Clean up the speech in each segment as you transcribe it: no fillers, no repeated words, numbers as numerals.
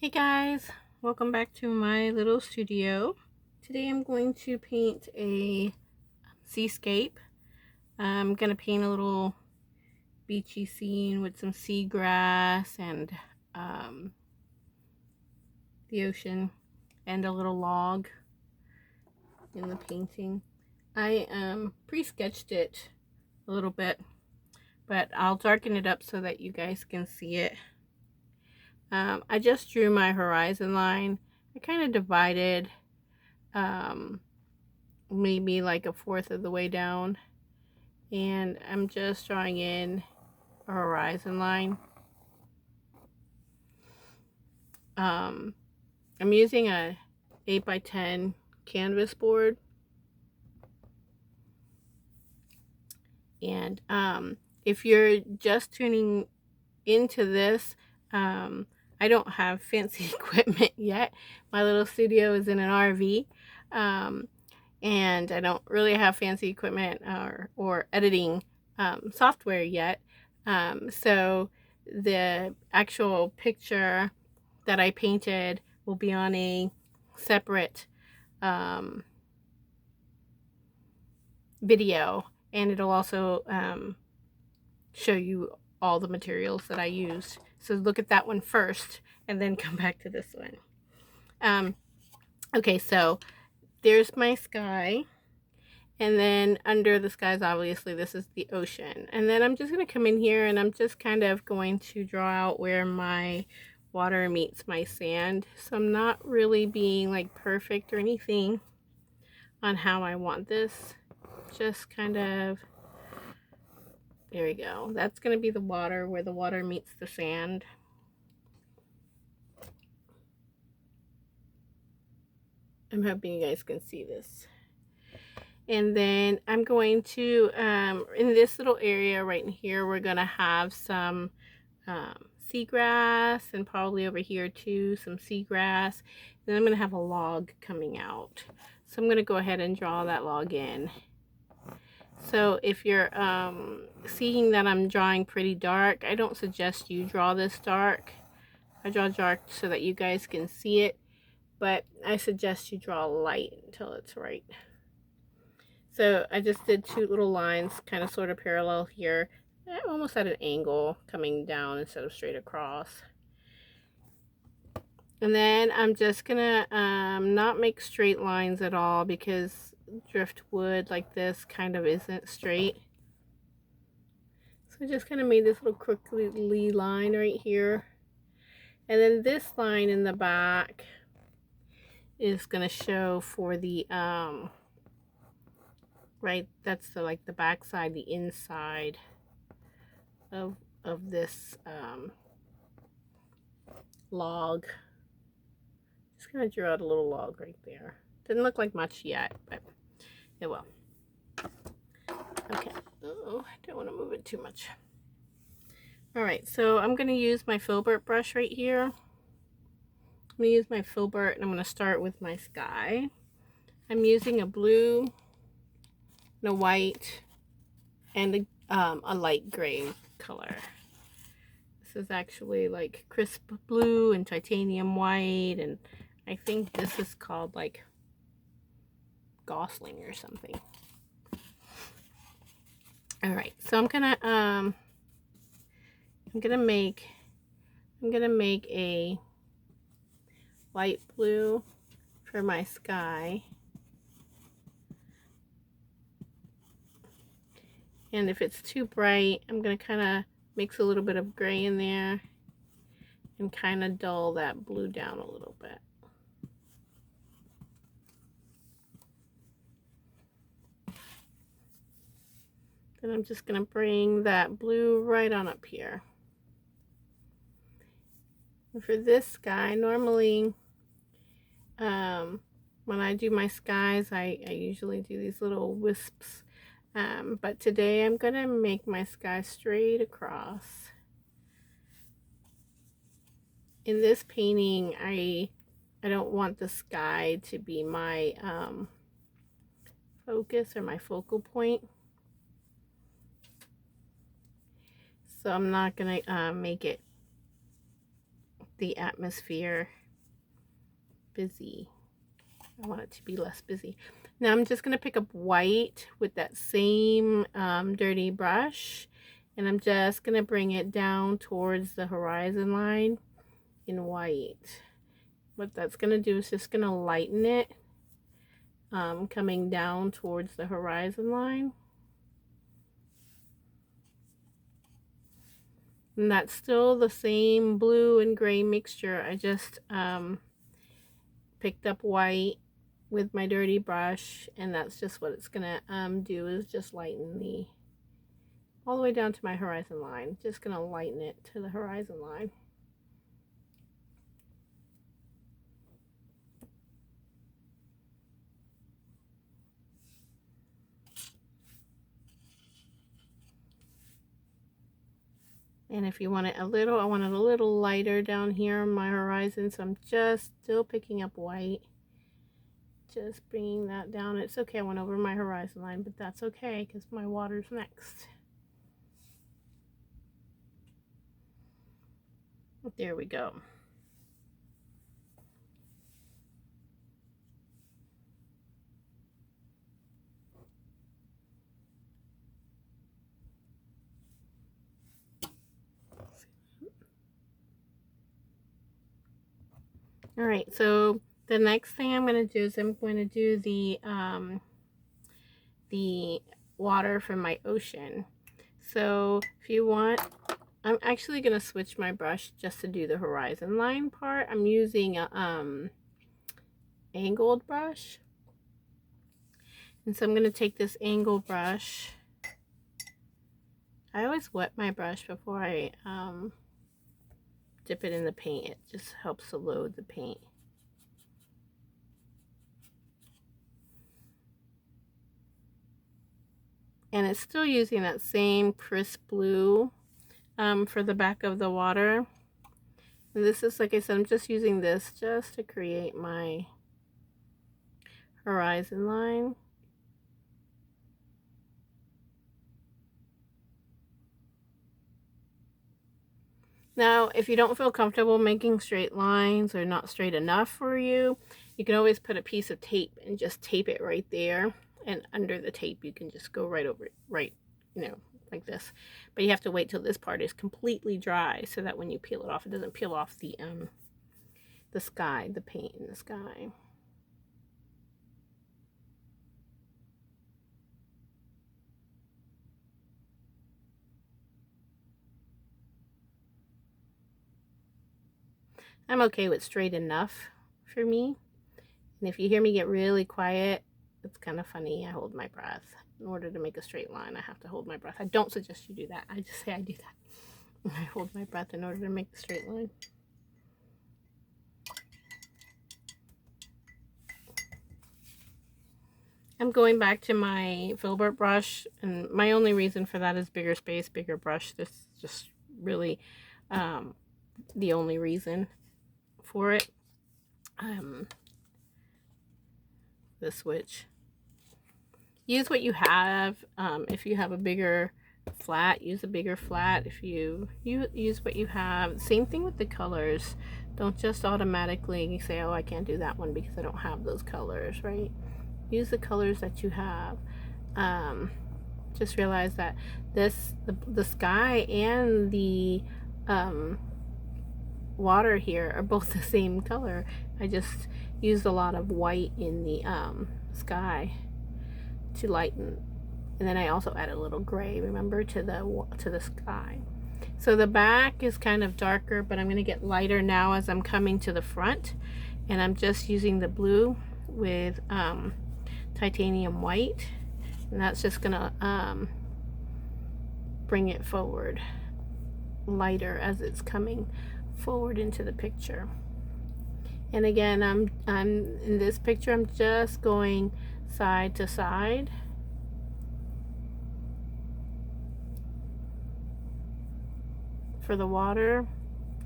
Hey guys, welcome back to my little studio. Today I'm going to paint a seascape. I'm going to paint a little beachy scene with some seagrass and um, the ocean and a little log in the painting. I pre-sketched it a little bit, but I'll darken it up so that you guys can see it. I just drew my horizon line. I kind of divided maybe like a fourth of the way down, and I'm just drawing in a horizon line. I'm using a 8x10 canvas board, and if you're just tuning into this, I don't have fancy equipment yet. My little studio is in an RV, and I don't really have fancy equipment or editing software yet. So the actual picture that I painted will be on a separate video, and it'll also show you all the materials that I used. So look at that one first and then come back to this one. Okay, so there's my sky. And then under the skies, obviously, this is the ocean. And then I'm just going to come in here and I'm just kind of going to draw out where my water meets my sand. So I'm not really being like perfect or anything on how I want this. Just kind of, there we go. That's going to be the water, where the water meets the sand. I'm hoping you guys can see this. And then I'm going to, in this little area right in here, we're going to have some seagrass, and probably over here too, some seagrass. Then I'm going to have a log coming out. So I'm going to go ahead and draw that log in. So if you're seeing that I'm drawing pretty dark, I don't suggest you draw this dark. I draw dark so that you guys can see it, but I suggest you draw light until it's right. So I just did two little lines kind of sort of parallel here, almost at an angle, coming down instead of straight across. And then I'm just gonna not make straight lines at all, because driftwood like this kind of isn't straight. So I just kind of made this little crookedy line right here. And then this line in the back is gonna show for the right, that's the like the back side, the inside of this log. Just gonna draw out a little log right there. Didn't look like much yet, but it will. Okay. Oh, I don't want to move it too much. All right, so I'm gonna use my filbert brush right here. I'm gonna use my filbert, and I'm gonna start with my sky. I'm using a blue and a white and a light gray color. This is actually like crisp blue and titanium white, and I think this is called like gosling or something. All right, so I'm gonna make a light blue for my sky. And if it's too bright, I'm gonna kind of mix a little bit of gray in there and kind of dull that blue down a little bit. Then I'm just gonna bring that blue right on up here. And for this sky, normally when I do my skies, I usually do these little wisps. But today I'm gonna make my sky straight across. In this painting, I don't want the sky to be my focus or my focal point. So I'm not gonna make it the atmosphere busy. I want it to be less busy. Now I'm just going to pick up white with that same dirty brush, and I'm just going to bring it down towards the horizon line in white. What that's going to do is just going to lighten it, coming down towards the horizon line. And that's still the same blue and gray mixture. I just picked up white with my dirty brush, and that's just what it's gonna do, is just lighten the all the way down to my horizon line. Just gonna lighten it to the horizon line. And if you want it a little, I want it a little lighter down here on my horizon, so I'm just still picking up white, just bringing that down. It's okay, I went over my horizon line, but that's okay because my water's next. There we go. All right, so the next thing I'm going to do is I'm going to do the water from my ocean. So if you want, I'm actually going to switch my brush just to do the horizon line part. I'm using a angled brush. And so I'm going to take this angled brush. I always wet my brush before I dip it in the paint. It just helps to load the paint. And it's still using that same crisp blue for the back of the water. And this is, like I said, I'm just using this just to create my horizon line. Now, if you don't feel comfortable making straight lines or not straight enough for you, you can always put a piece of tape and just tape it right there. And under the tape, you can just go right over it, right, you know, like this. But you have to wait till this part is completely dry so that when you peel it off, it doesn't peel off the sky, the paint in the sky. I'm okay with straight enough for me. And if you hear me get really quiet, it's kind of funny. I hold my breath. In order to make a straight line, I have to hold my breath. I don't suggest you do that. I just say I do that. I hold my breath in order to make the straight line. I'm going back to my filbert brush, and my only reason for that is bigger space, bigger brush. This is just really the only reason for it. The switch. Use what you have. If you have a bigger flat, use a bigger flat. If you use what you have. Same thing with the colors. Don't just automatically say, oh, I can't do that one because I don't have those colors, right? Use the colors that you have. Just realize that the sky and the water here are both the same color. I just used a lot of white in the sky to lighten, and then I also add a little gray, remember, to the sky. So the back is kind of darker, but I'm going to get lighter now as I'm coming to the front, and I'm just using the blue with titanium white, and that's just going to bring it forward lighter as it's coming forward into the picture. And again, I'm in this picture, I'm just going side to side. For the water,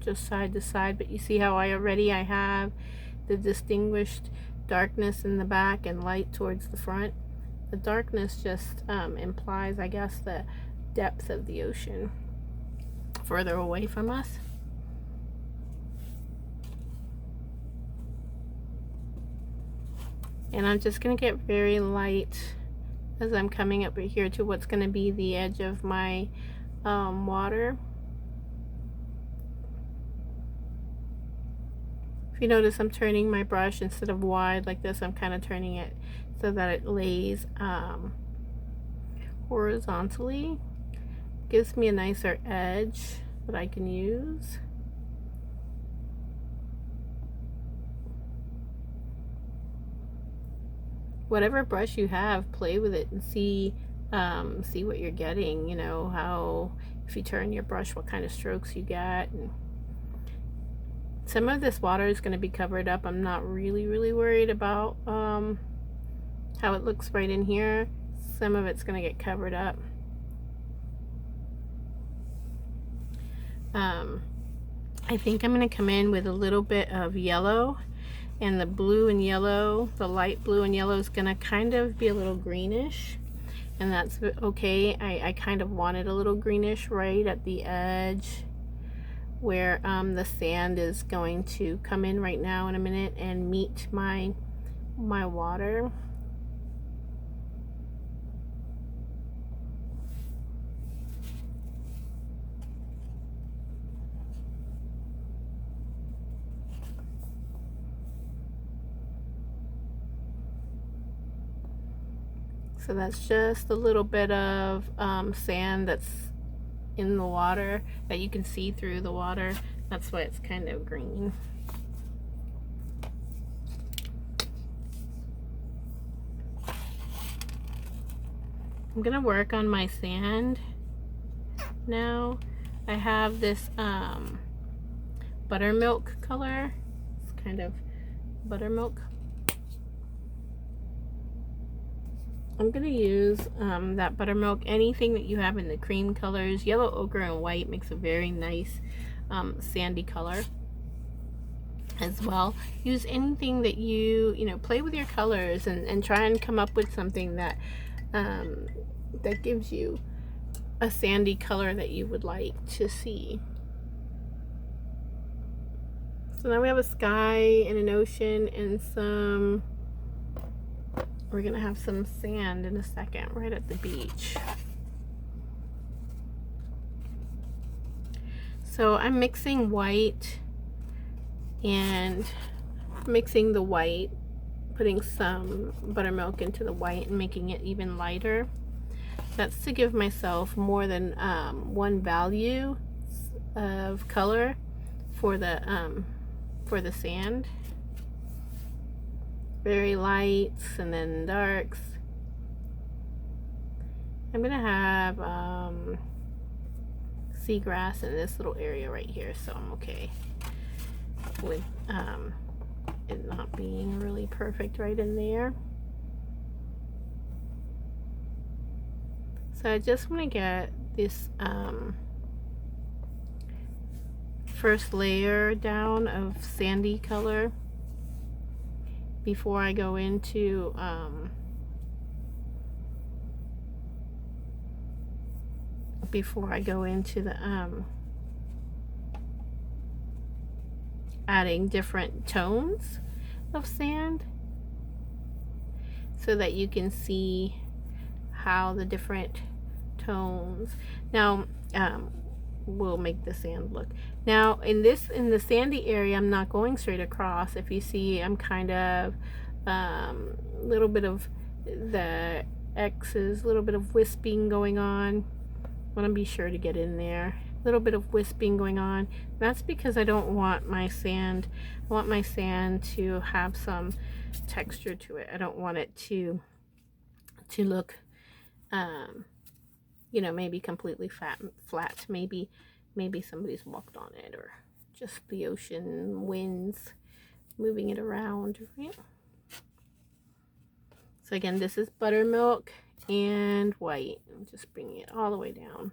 just side to side, but you see how I have the distinguished darkness in the back and light towards the front. The darkness just implies, I guess, the depth of the ocean further away from us. And I'm just going to get very light as I'm coming up here to what's going to be the edge of my water. If you notice, I'm turning my brush instead of wide like this, I'm kind of turning it so that it lays horizontally. Gives me a nicer edge that I can use. Whatever brush you have, play with it and see what you're getting, you know, how, if you turn your brush, what kind of strokes you get. And some of this water is going to be covered up. I'm not really worried about how it looks right in here. Some of it's going to get covered up. I think I'm going to come in with a little bit of yellow, and the blue and yellow, the light blue and yellow is going to kind of be a little greenish, and that's okay. I kind of wanted a little greenish right at the edge where the sand is going to come in right now in a minute and meet my water. So that's just a little bit of sand that's in the water that you can see through the water. That's why it's kind of green. I'm gonna work on my sand now. I have this buttermilk color. It's kind of buttermilk. I'm gonna use that buttermilk. Anything that you have in the cream colors, yellow, ochre, and white makes a very nice sandy color as well. Use anything that you know, play with your colors and try and come up with something that that gives you a sandy color that you would like to see. So now we have a sky and an ocean and some, we're gonna have some sand in a second right at the beach. So I'm mixing white and mixing the white, putting some buttermilk into the white and making it even lighter. That's to give myself more than one value of color for the sand. Very lights and then darks. I'm gonna have seagrass in this little area right here, so I'm okay with it not being really perfect right in there. So I just want to get this first layer down of sandy color before I go into the adding different tones of sand, so that you can see how the different tones now will make the sand look. Now in the sandy area, I'm not going straight across. If you see, I'm kind of little bit of the X's, a little bit of wisping going on. I want to be sure to get in there. A little bit of wisping going on. That's because I don't want my sand, I want my sand to have some texture to it. I don't want it to look you know, maybe completely flat. Maybe somebody's walked on it, or just the ocean winds moving it around, right? So again, this is buttermilk and white. I'm just bringing it all the way down.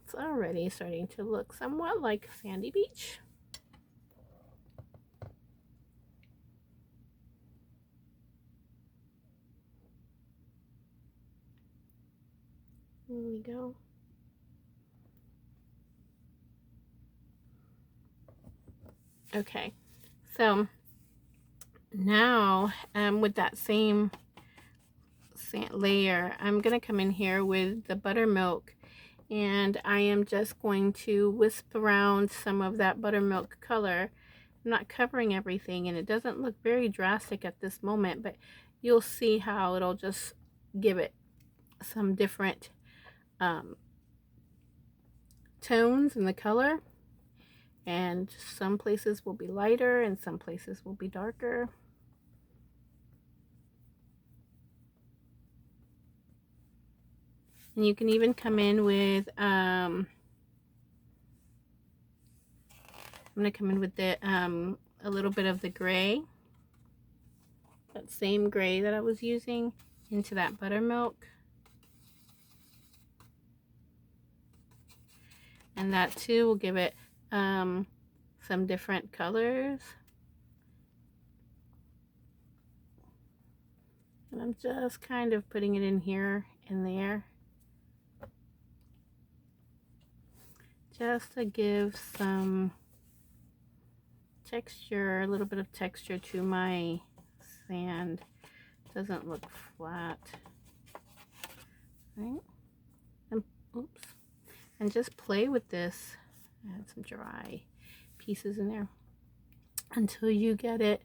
It's already starting to look somewhat like Sandy Beach. There we go. Okay, so now with that same sand layer, I'm going to come in here with the buttermilk, and I am just going to wisp around some of that buttermilk color. I'm not covering everything, and it doesn't look very drastic at this moment, but you'll see how it'll just give it some different tones in the color, and some places will be lighter and some places will be darker. And you can even come in with I'm going to come in with the a little bit of the gray, that same gray that I was using, into that buttermilk. And that too will give it some different colors. And I'm just kind of putting it in here and there, just to give some texture, a little bit of texture to my sand. It doesn't look flat, right? And oops. And just play with this. Add some dry pieces in there until you get it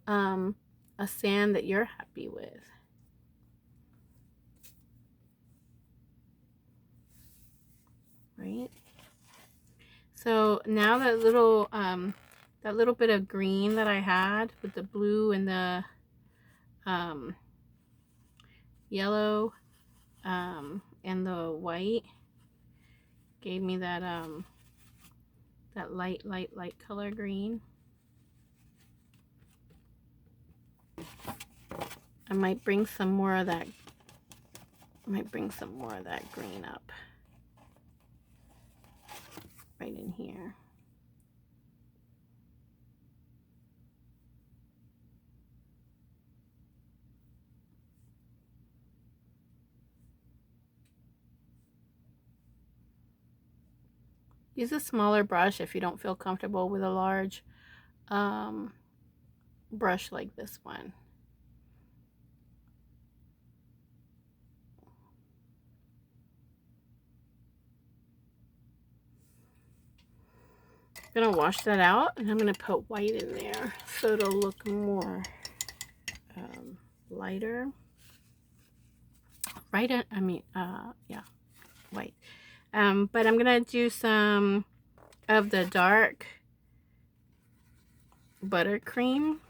a sand that you're happy with. Right? So now that little bit of green that I had with the blue and the yellow and the white gave me that that light color green. I might bring some more of that. Green up right in here. Use a smaller brush if you don't feel comfortable with a large brush like this one. I'm gonna wash that out, and I'm gonna put white in there so it'll look more lighter. Right? Yeah, white. But I'm gonna do some of the dark buttercream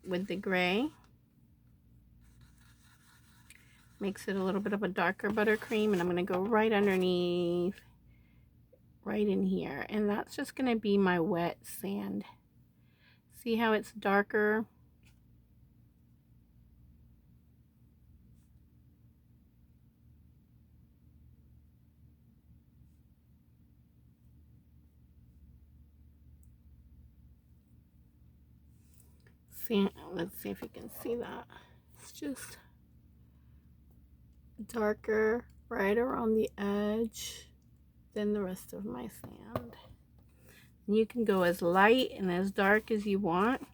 with the gray. Makes it a little bit of a darker buttercream, and I'm gonna go right underneath, right in here, and that's just gonna be my wet sand. See how it's darker? See, let's see if you can see that. It's just darker right around the edge than the rest of my sand. And you can go as light and as dark as you want.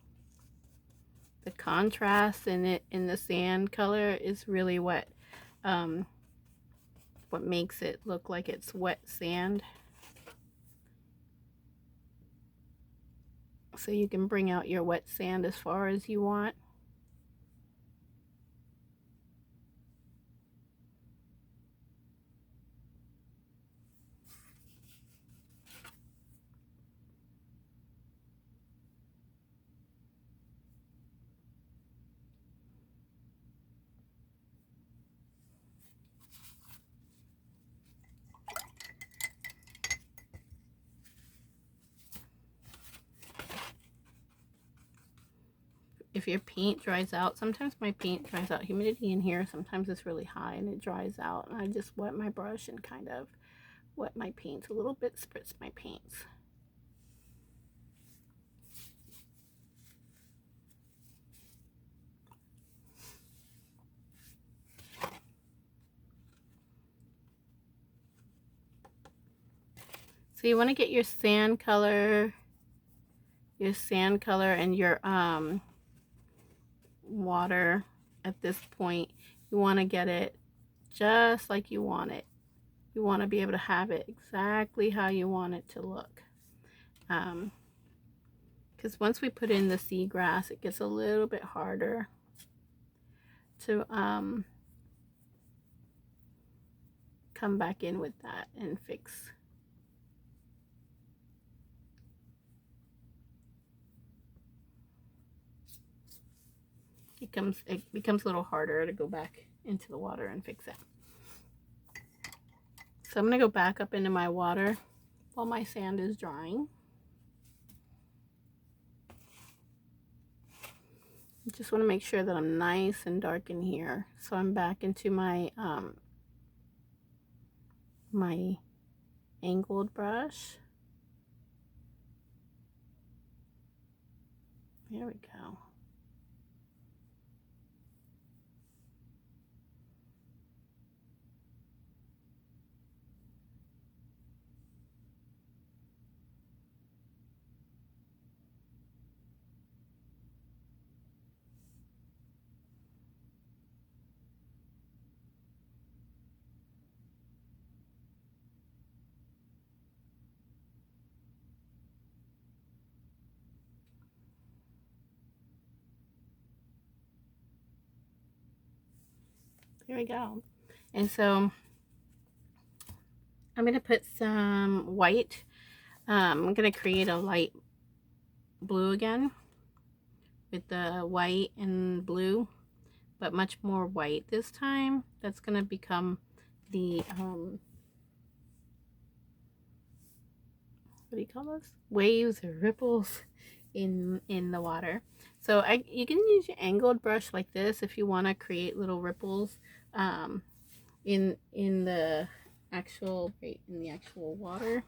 The contrast in it, in the sand color, is really what makes it look like it's wet sand. So you can bring out your wet sand as far as you want. If your paint dries out, sometimes my paint dries out. Humidity in here sometimes it's really high and it dries out, and I just wet my brush and kind of wet my paints a little bit, spritz my paints. So you want to get your sand color and your water at this point. You want to get it just like you want it. You want to be able to have it exactly how you want it to look. Because once we put in the seagrass, it gets a little bit harder to come back in with that and fix. It becomes a little harder to go back into the water and fix it. So I'm going to go back up into my water while my sand is drying. I just want to make sure that I'm nice and dark in here. So I'm back into my my angled brush. There we go. There we go. And so I'm going to put some white. I'm going to create a light blue again with the white and blue, but much more white this time. That's going to become the what do you call those? Waves or ripples in the water. So you can use your angled brush like this if you want to create little ripples in the actual water.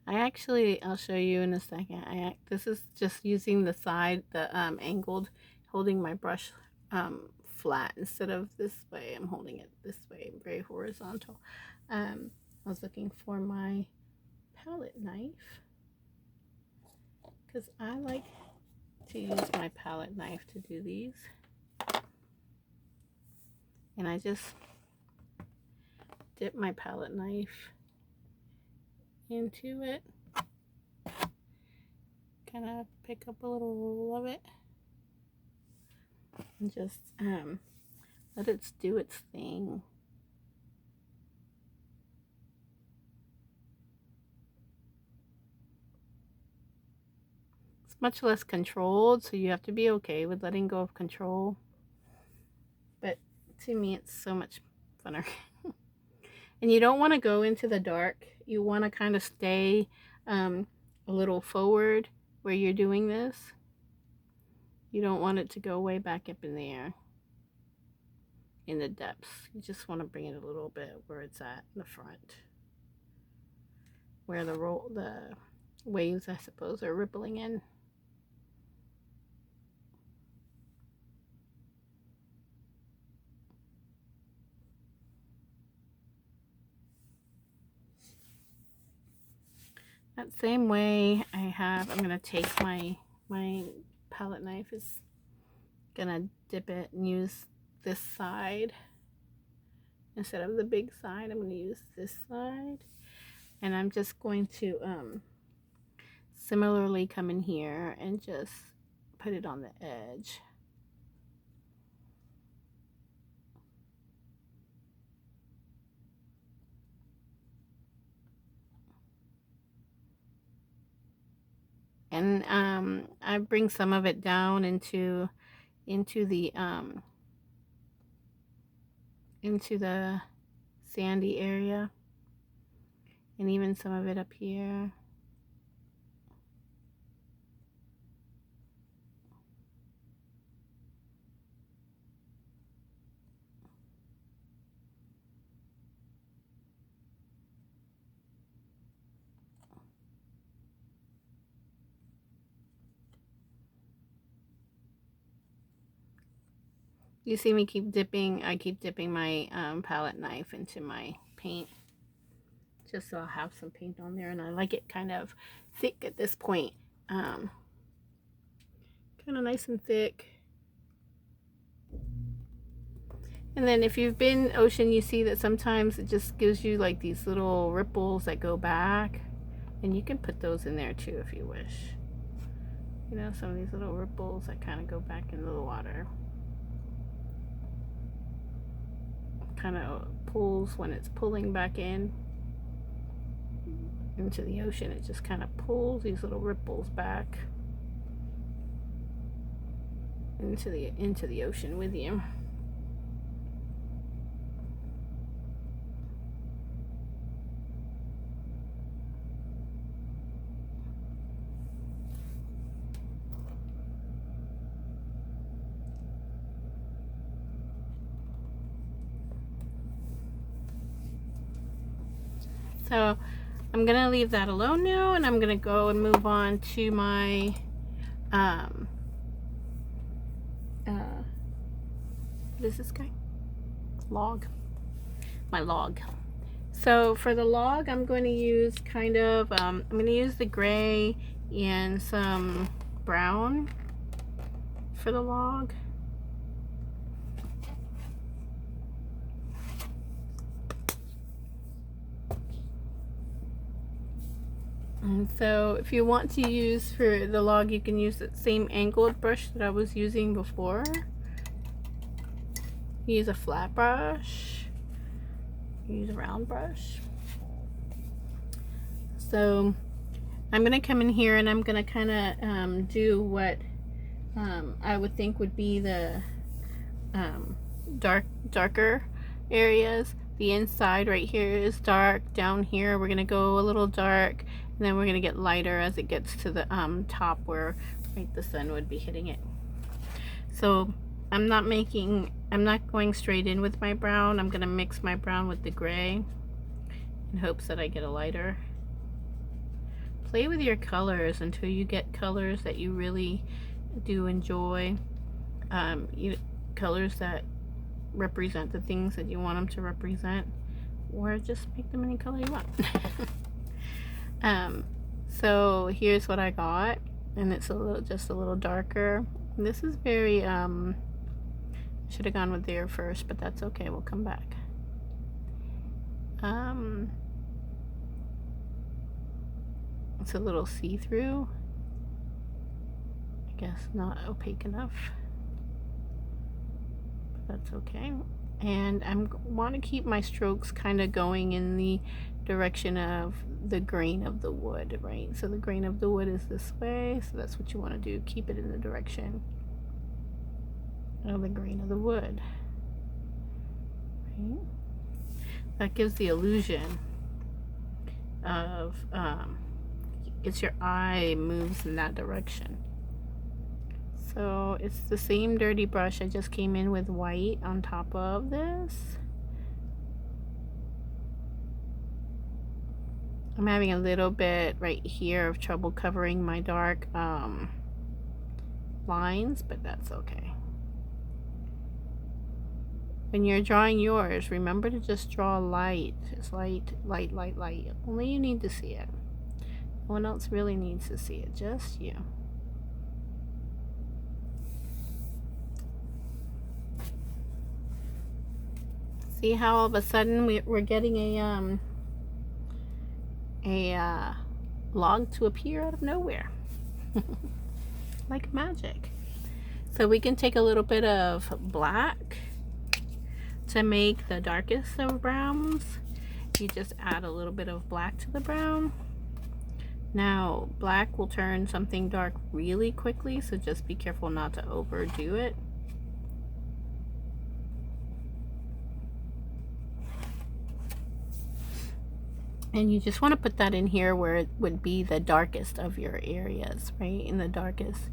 I'll show you in a second. This is just using the side, the angled, holding my brush flat instead of this way. I'm holding it this way, very horizontal. I was looking for my palette knife because I like to use my palette knife to do these. And I just dip my palette knife into it, kind of pick up a little of it, and just let it do its thing. It's much less controlled, so you have to be okay with letting go of control. But to me, it's so much funner. And you don't want to go into the dark. You want to kind of stay a little forward where you're doing this. You don't want it to go way back up in the air, in the depths. You just want to bring it a little bit where it's at in the front, where the waves, I suppose, are rippling in. That same way I'm going to take my palette knife, is going to dip it and use this side. Instead of the big side, I'm going to use this side. And I'm just going to similarly come in here and just put it on the edge. And I bring some of it down into the sandy area, and even some of it up here. You see me keep dipping, I keep dipping my palette knife into my paint, just so I'll have some paint on there, and I like it kind of thick at this point. Kind of nice and thick. And then if you've been ocean, you see that sometimes it just gives you like these little ripples that go back, and you can put those in there too if you wish. You know, some of these little ripples that kind of go back into the water. Kind of pulls when it's pulling back in into the ocean. It just kind of pulls these little ripples back into the ocean with you. So I'm gonna leave that alone now, and I'm gonna go and move on to my what is this guy? Log. My log. So for the log, I'm going to use kind of I'm going to use the gray and some brown for the log. And so if you want to use for the log, you can use that same angled brush that I was using before. Use a flat brush, use a round brush. So I'm going to come in here and I'm going to kind of do what I would think would be the darker areas. The inside right here is dark. Down here we're going to go a little dark, and then we're going to get lighter as it gets to the top where the sun would be hitting it. So I'm not going straight in with my brown. I'm going to mix my brown with the gray in hopes that I get a lighter. Play with your colors until you get colors that you really do enjoy. Colors that represent the things that you want them to represent, or just make them any color you want. So here's what I got, and it's just a little darker. And this is very should have gone with there first, but that's okay, we'll come back. It's a little see-through, I guess not opaque enough, but that's okay. And I want to keep my strokes kind of going in the direction of the grain of the wood, right? So the grain of the wood is this way, so that's what you want to do. Keep it in the direction of the grain of the wood, right? That gives the illusion of it's your eye moves in that direction. So it's the same dirty brush. I just came in with white on top of this. I'm having a little bit right here of trouble covering my dark lines, but that's okay. When you're drawing yours, remember to just draw light. It's light, light, light, light. Only you need to see it. No one else really needs to see it, just you. See how all of a sudden we're getting a log to appear out of nowhere. Like magic. So we can take a little bit of black to make the darkest of browns. You just add a little bit of black to the brown. Now black will turn something dark really quickly, so just be careful not to overdo it. And you just want to put that in here where it would be the darkest of your areas, right? In the darkest.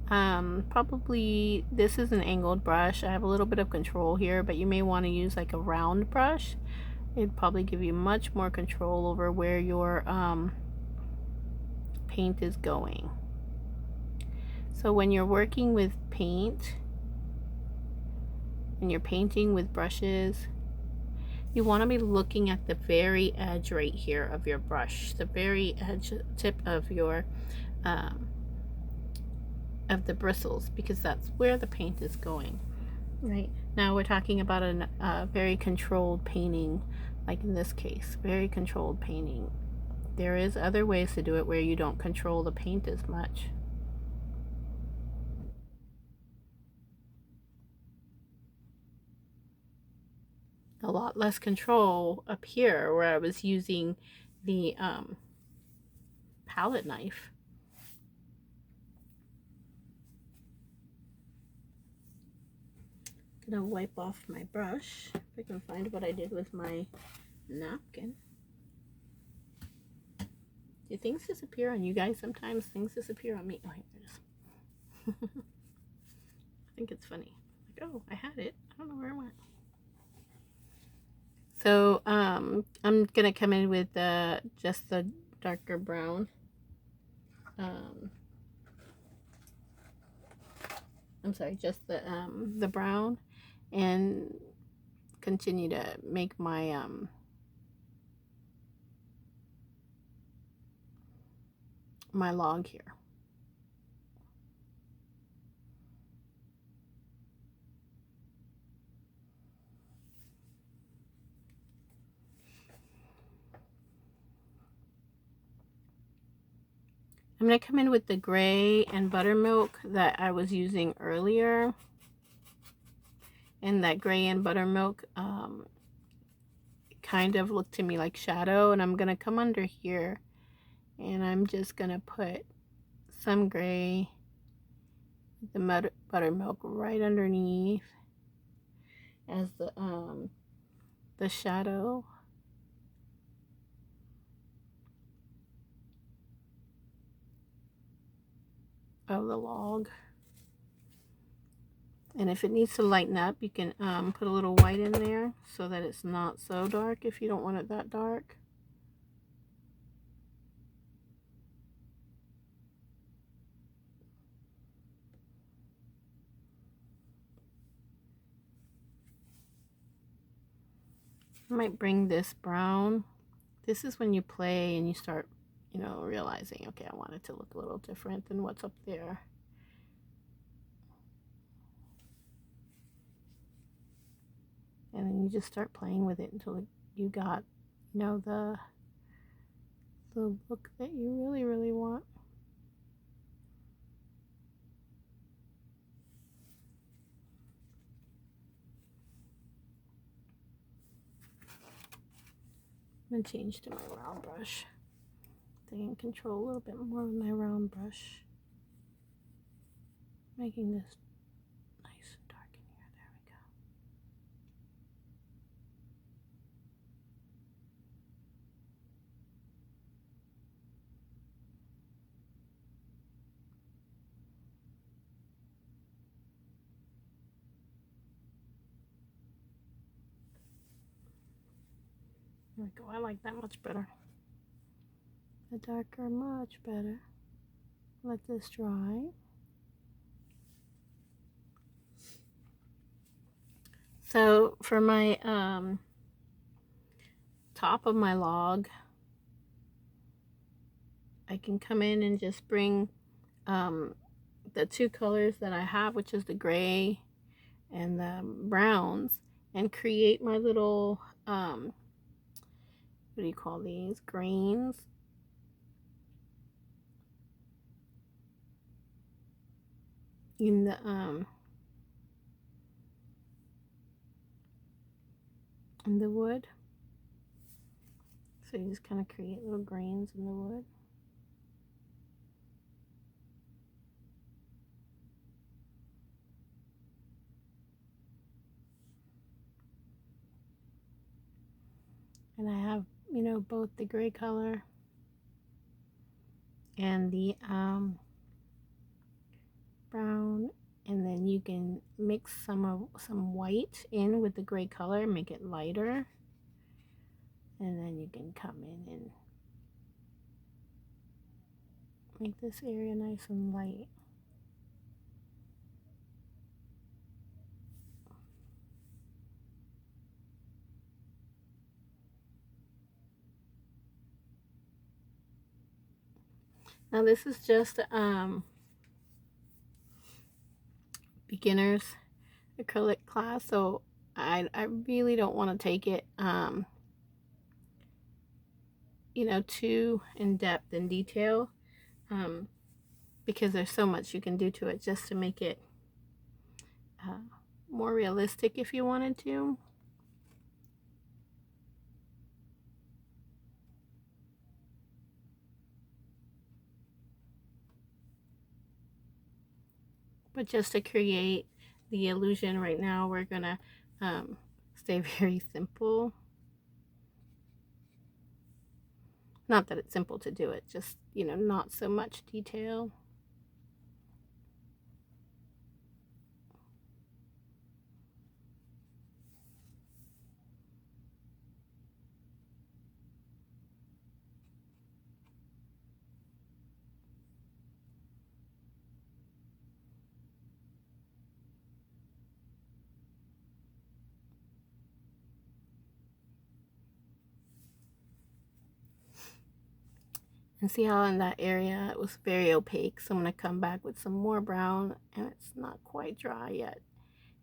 Probably this is an angled brush. I have a little bit of control here, but you may want to use like a round brush. It'd probably give you much more control over where your paint is going. So when you're working with paint, when you're painting with brushes, you want to be looking at the very edge right here of your brush, the very edge tip of your of the bristles, because that's where the paint is going. Right now we're talking about a very controlled painting, like in this case, very controlled painting. There is other ways to do it where you don't control the paint as much. A lot less control up here where I was using the palette knife. I'm gonna wipe off my brush if I can find what I did with my napkin. Do things disappear on you guys sometimes? Things disappear on me. Oh, here it is. I think it's funny. Like, oh, I had it. I don't know where it went. So I'm gonna come in with just the darker brown. I'm sorry, just the brown, and continue to make my my log here. I'm going to come in with the gray and buttermilk that I was using earlier. And that gray and buttermilk kind of looked to me like shadow. And I'm going to come under here and I'm just going to put some gray, the buttermilk right underneath as the shadow. Of the log. And if it needs to lighten up, you can put a little white in there so that it's not so dark if you don't want it that dark. I might bring this brown. This is when you play and you start, you know, realizing, okay, I want it to look a little different than what's up there. And then you just start playing with it until you got, you know, the look that you really, really want. I'm going to change to my round brush. I can control a little bit more with my round brush. Making this nice and dark in here. There we go. There we go. I like that much better. The darker, much better. Let this dry. So for my top of my log, I can come in and just bring the two colors that I have, which is the gray and the browns, and create my little what do you call these, grains. In the wood. So you just kind of create little grains in the wood. And I have, you know, both the gray color and the brown, and then you can mix some white in with the gray color, make it lighter, and then you can come in and make this area nice and light. Now this is just beginners acrylic class, so I really don't want to take it you know, too in depth and detail, because there's so much you can do to it just to make it more realistic if you wanted to. But just to create the illusion right now, we're gonna stay very simple. Not that it's simple to do it, just, you know, not so much detail. And see how in that area it was very opaque, so I'm going to come back with some more brown, and it's not quite dry yet.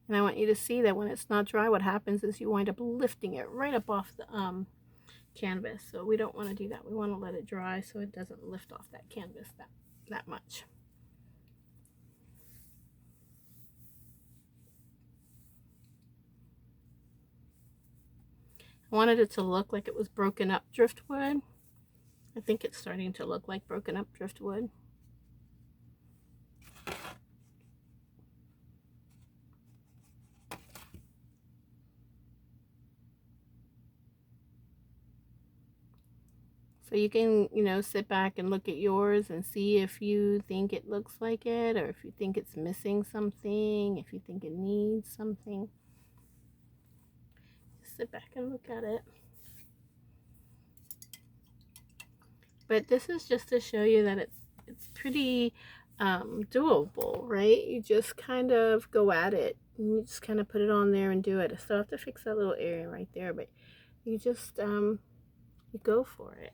And I want you to see that when it's not dry, what happens is you wind up lifting it right up off the canvas. So we don't want to do that. We want to let it dry so it doesn't lift off that canvas that much. I wanted it to look like it was broken up driftwood. I think it's starting to look like broken up driftwood. So you can, you know, sit back and look at yours and see if you think it looks like it, or if you think it's missing something, if you think it needs something. Just sit back and look at it. But this is just to show you that it's pretty doable, right? You just kind of go at it. And you just kind of put it on there and do it. I still have to fix that little area right there, but you just you go for it.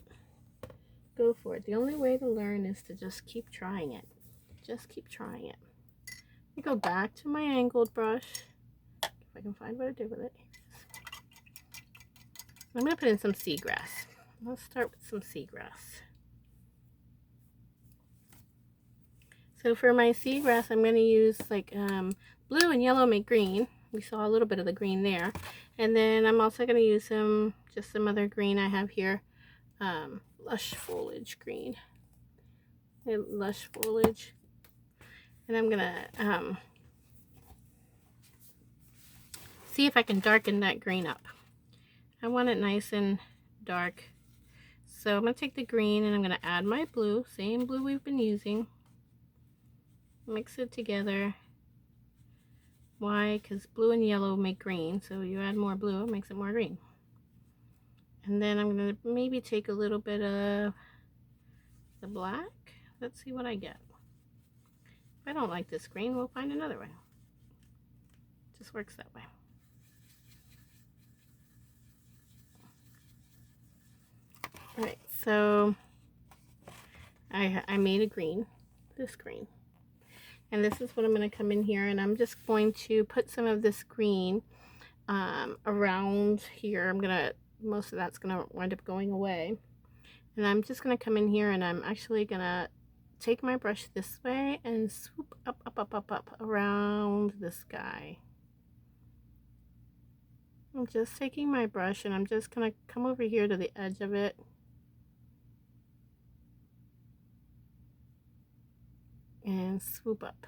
Go for it. The only way to learn is to just keep trying it. Just keep trying it. I go back to my angled brush, if I can find what to do with it. I'm going to put in some seagrass. Let's start with some seagrass. So for my seagrass, I'm going to use like blue and yellow make green. We saw a little bit of the green there. And then I'm also going to use just some other green I have here. Lush foliage green. Lush foliage. And I'm going to see if I can darken that green up. I want it nice and dark. So I'm going to take the green and I'm going to add my blue. Same blue we've been using. Mix it together. Why? Because blue and yellow make green, so you add more blue, it makes it more green. And then I'm going to maybe take a little bit of the black. Let's see what I get. If I don't like this green, we'll find another way. It just works that way. Alright, so I made a green, this green. And this is what I'm going to come in here, and I'm just going to put some of this green around here. Most of that's going to wind up going away. And I'm just going to come in here, and I'm actually going to take my brush this way and swoop up around this guy. I'm just taking my brush, and I'm just going to come over here to the edge of it. And swoop up.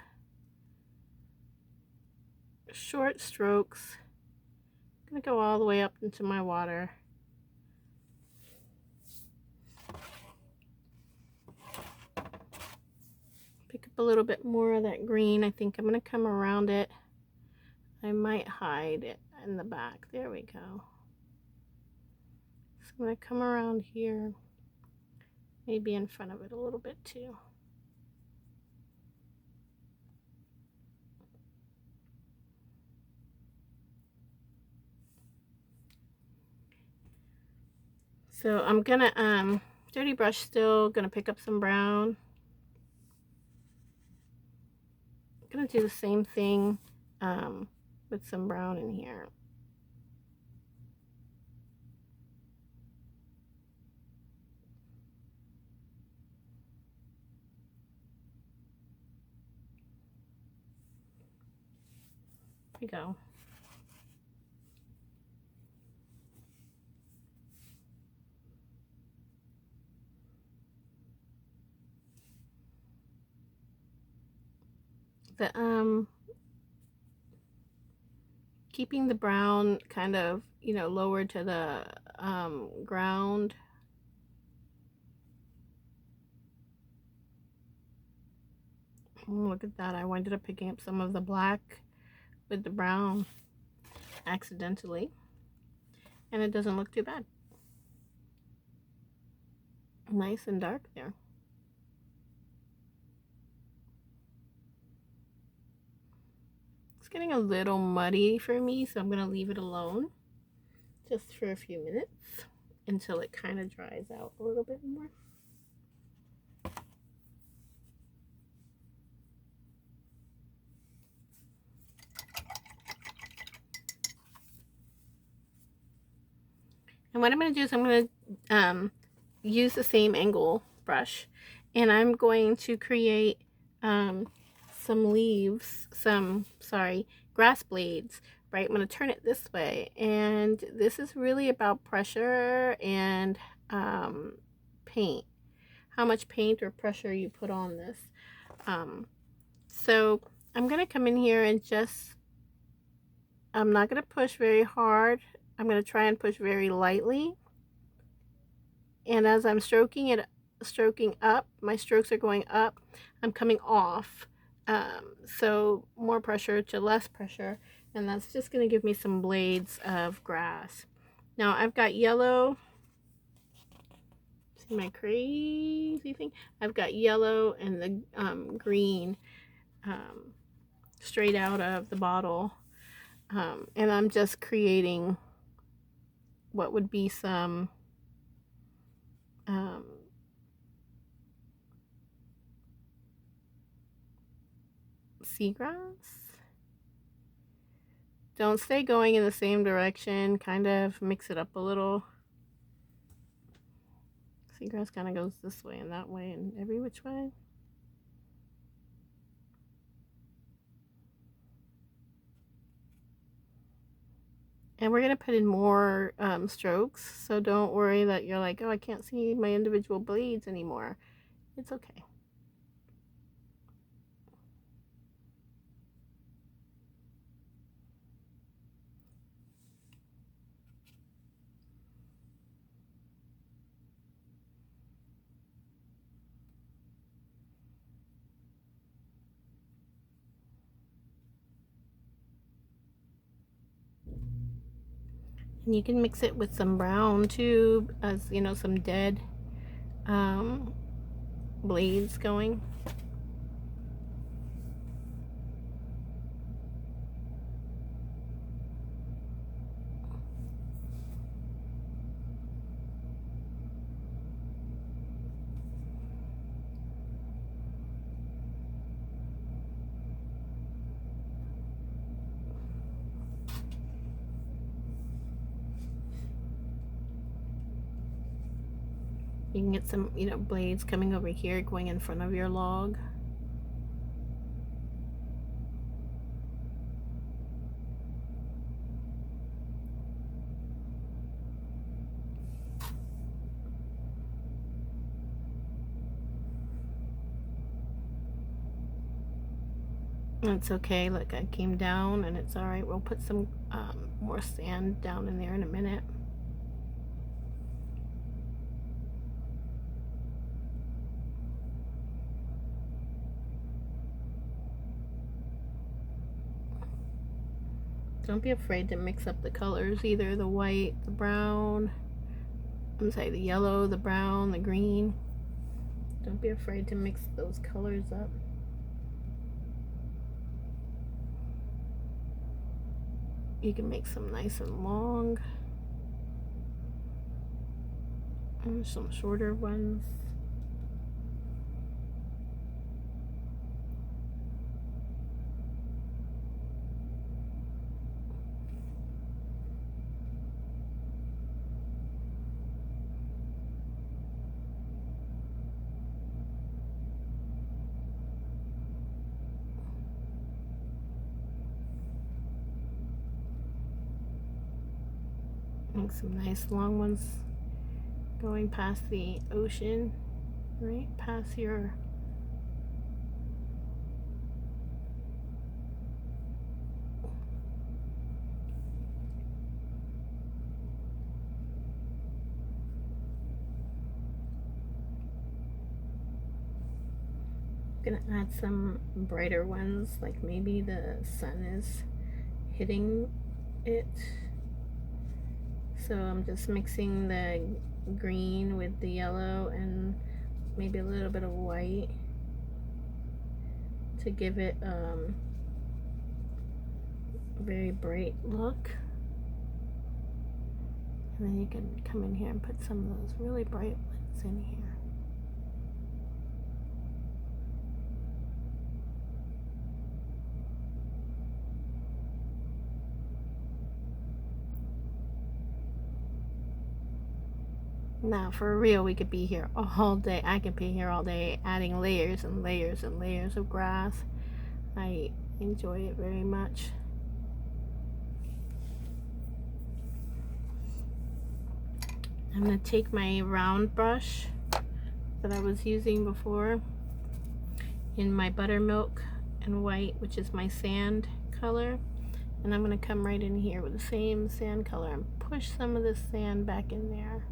Short strokes. I'm going to go all the way up into my water. Pick up a little bit more of that green. I think I'm going to come around it. I might hide it in the back. There we go. So I'm going to come around here. Maybe in front of it a little bit too. So I'm gonna dirty brush still, gonna pick up some brown. gonna do the same thing with some brown in here. There we go. The keeping the brown kind of, you know, lower to the ground. Look at that. I ended up picking up some of the black with the brown accidentally, and it doesn't look too bad. Nice and dark there. It's getting a little muddy for me, so I'm going to leave it alone just for a few minutes until it kind of dries out a little bit more. And what I'm going to do is I'm going to use the same angle brush, and I'm going to create some leaves, grass blades, right? I'm going to turn it this way, and this is really about pressure and paint, how much paint or pressure you put on this. So I'm going to come in here and just, I'm not going to push very hard. I'm going to try and push very lightly. And as I'm stroking up, my strokes are going up, I'm coming off. So more pressure to less pressure, and that's just going to give me some blades of grass. Now I've got yellow. See my crazy thing? I've got yellow and the green straight out of the bottle. And I'm just creating what would be some seagrass. Don't stay going in the same direction, kind of mix it up a little. Seagrass kind of goes this way and that way and every which way. And we're going to put in more strokes, so don't worry that you're like, oh, I can't see my individual blades anymore. It's okay. And you can mix it with some brown too, as you know, some dead blades going. You can get some, you know, blades coming over here, going in front of your log. It's okay. Look, I came down and it's all right. We'll put some more sand down in there in a minute. Don't be afraid to mix up the colors either, the white, the brown, I'm sorry, the yellow, the brown, the green. Don't be afraid to mix those colors up. You can make some nice and long and some shorter ones. Make some nice long ones going past the ocean, right past your gonna add some brighter ones, like maybe the sun is hitting it. So I'm just mixing the green with the yellow and maybe a little bit of white to give it a very bright look. And then you can come in here and put some of those really bright ones in here. Now for real, we could be here all day. I could be here all day adding layers and layers and layers of grass. I enjoy it very much. I'm going to take my round brush that I was using before in my buttermilk and white, which is my sand color, and I'm going to come right in here with the same sand color and push some of this sand back in there.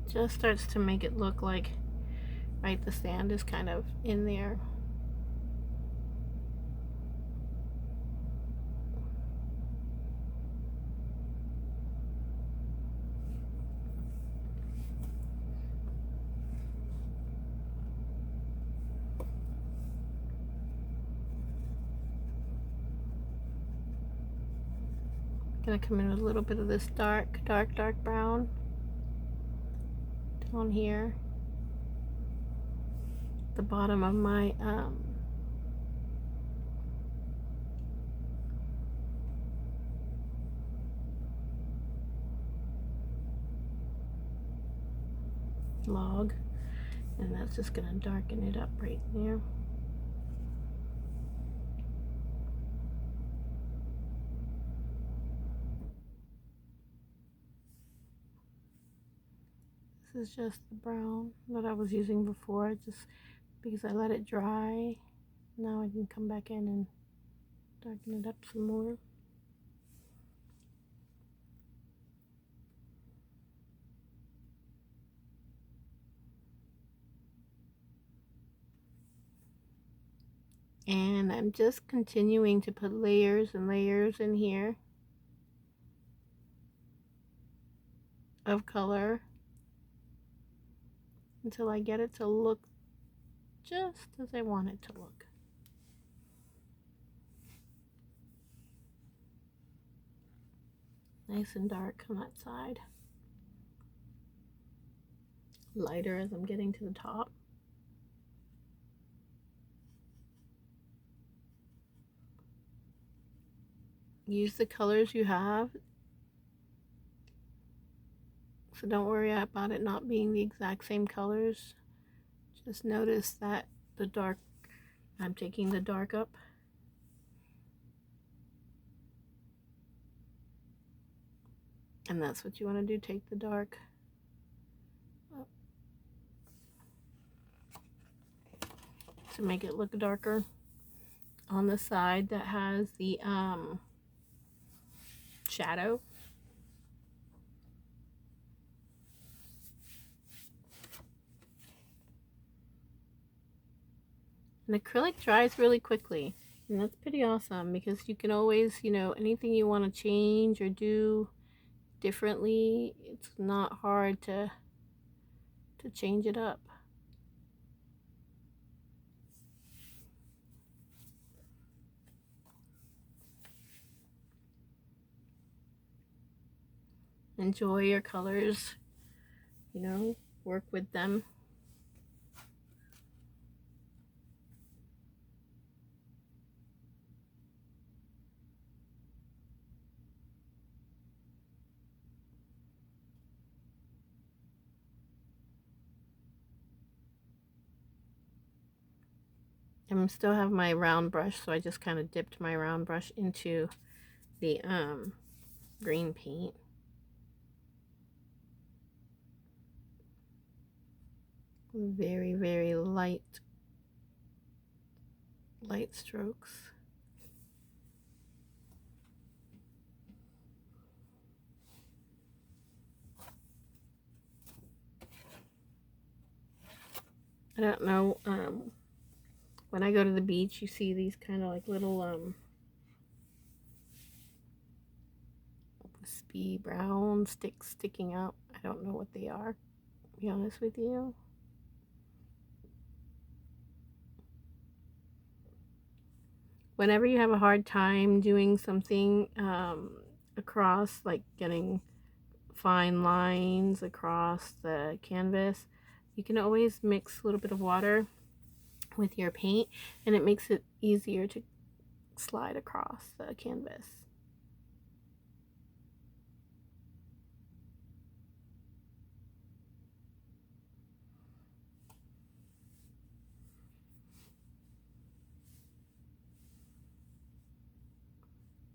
Just starts to make it look like, right, the sand is kind of in there. Gonna come in with a little bit of this dark brown down here, the bottom of my log, and that's just gonna darken it up right there. This is just the brown that I was using before, just because I let it dry. Now I can come back in and darken it up some more. And I'm just continuing to put layers and layers in here of color until I get it to look just as I want it to look. Nice and dark on that side. Lighter as I'm getting to the top. Use the colors you have. So don't worry about it not being the exact same colors. Just notice that the dark, I'm taking the dark up. And that's what you want to do, take the dark up to make it look darker on the side that has the shadow. And acrylic dries really quickly, and that's pretty awesome because you can always, you know, anything you want to change or do differently, it's not hard to change it up. Enjoy your colors, you know, work with them. I still have my round brush, so I just kind of dipped my round brush into the green paint. Very, very light strokes. I don't know, when I go to the beach, you see these kind of like little wispy brown sticks sticking out. I don't know what they are, to be honest with you. Whenever you have a hard time doing something across, like getting fine lines across the canvas, you can always mix a little bit of water with your paint, and it makes it easier to slide across the canvas.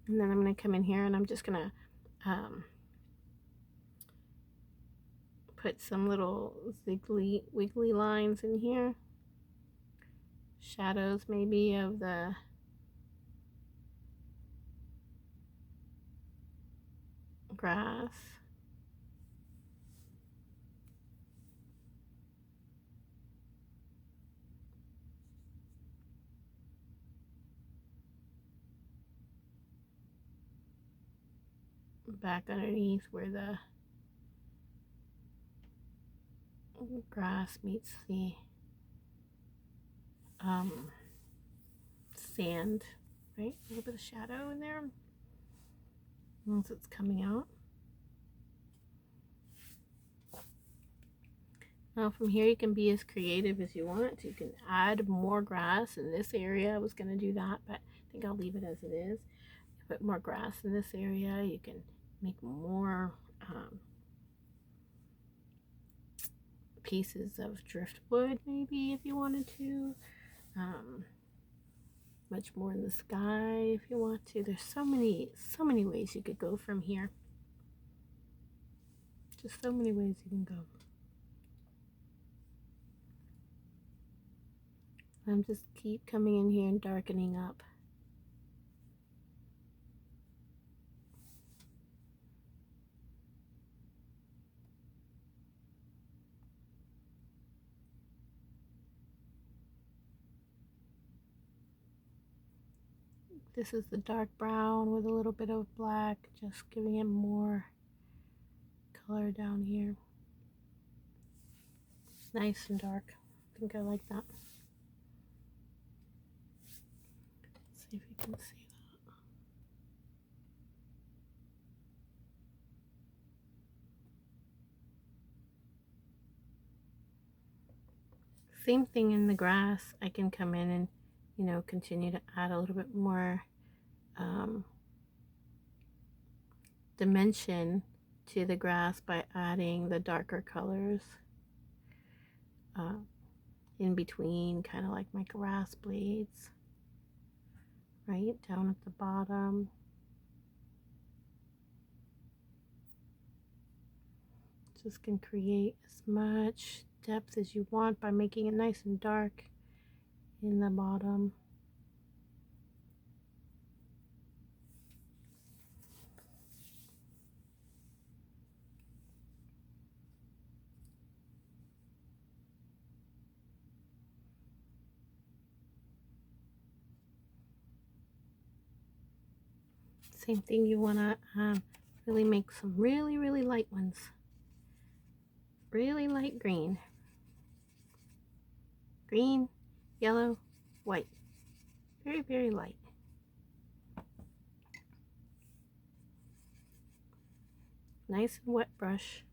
And then I'm going to come in here and I'm just going to put some little wiggly lines in here. Shadows maybe of the grass. Back underneath where the grass meets the sand, right? A little bit of shadow in there once it's coming out. Now from here you can be as creative as you want. You can add more grass in this area. I was going to do that, but I think I'll leave it as it is. Put more grass in this area. You can make more pieces of driftwood maybe if you wanted to. Much more in the sky if you want to. There's so many ways you could go from here. Just so many ways you can go. I'm just keep coming in here and darkening up. This is the dark brown with a little bit of black, just giving it more color down here. Nice and dark. I think I like that. Let's see if you can see that. Same thing in the grass. I can come in and, you know, continue to add a little bit more dimension to the grass by adding the darker colors in between, kind of like my grass blades, right down at the bottom. Just can create as much depth as you want by making it nice and dark in the bottom. Same thing, you want to really make some really light ones. Really light green. Green, yellow, white. Very light. Nice and wet brush.